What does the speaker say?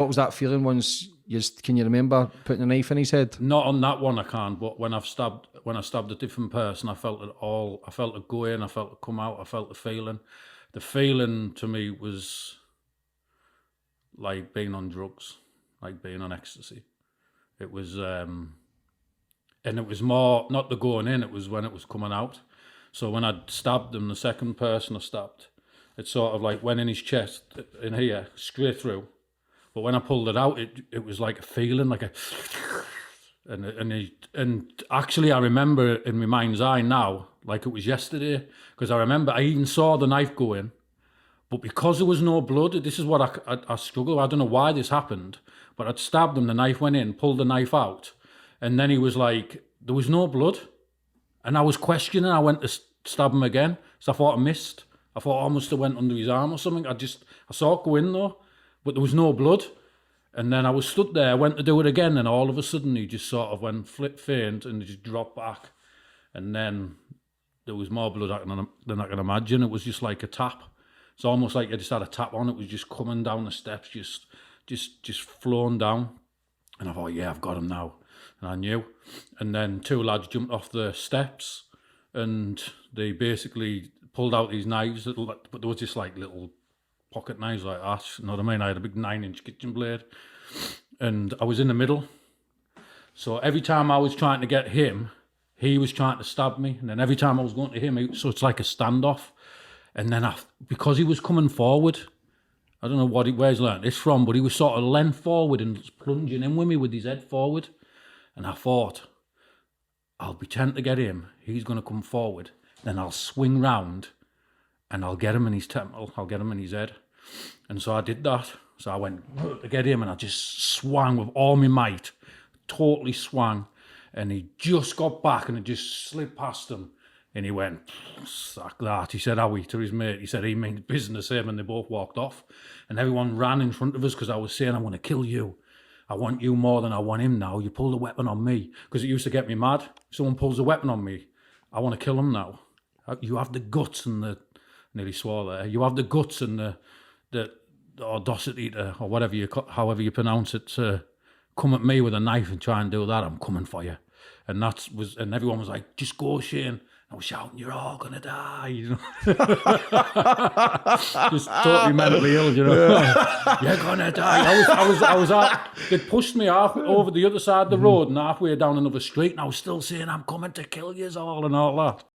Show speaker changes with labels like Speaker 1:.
Speaker 1: What was that feeling once can you remember putting a knife in his head?
Speaker 2: Not on that one I can't, but when I stabbed a different person, I felt it go in, I felt it come out, I felt the feeling. The feeling to me was like being on drugs, like being on ecstasy. It was, and it was more, not the going in, it was when it was coming out. So when I stabbed him, the second person I stabbed, it sort of like went in his chest, in here, straight through. But when I pulled it out, it was like a feeling, like a, and actually I remember it in my mind's eye now, like it was yesterday, because I remember I even saw the knife go in, but because there was no blood, this is what I struggle. I don't know why this happened, but I'd stabbed him, the knife went in, pulled the knife out, and then he was like, there was no blood, and I was questioning. I went to stab him again, so I thought I missed. I thought I must have went under his arm or something. I saw it go in though, but there was no blood. And then I was stood there, I went to do it again, and all of a sudden he just sort of went faint and just dropped back. And then there was more blood than I can imagine. It was just like a tap. It's almost like I just had a tap on. It was just coming down the steps, just flowing down. And I thought, yeah, I've got him now. And I knew. And then two lads jumped off the steps and they basically pulled out these knives, but they were just like little pocket knives like that, you know what I mean? I had a big 9-inch kitchen blade and I was in the middle. So every time I was trying to get him, he was trying to stab me. And then every time I was going to him, so it's like a standoff. And then because he was coming forward, I don't know where he's learned this from, but he was sort of leant forward and plunging in with me with his head forward. And I thought, I'll pretend to get him. He's going to come forward. Then I'll swing round and I'll get him in his temple. I'll get him in his head. And so I did that. So I went to get him and I just swung with all my might. Totally swung. And he just got back and it just slipped past him. And he went, like that. He said, Howie, to his mate. He said, he means business him. And they both walked off. And everyone ran in front of us because I was saying, I want to kill you. I want you more than I want him now. You pulled a weapon on me. Because it used to get me mad. If someone pulls a weapon on me, I want to kill him now. You have the guts and the... Nearly swore there. You have the guts and the audacity to, or whatever however you pronounce it, to come at me with a knife and try and do that. I'm coming for you. And and everyone was like, just go, Shane. I was shouting, you're all gonna die, you know. Just totally mentally ill, you know. Yeah. You're gonna die. I was they'd pushed me over the other side of the road and halfway down another street, and I was still saying, I'm coming to kill yous all and all that.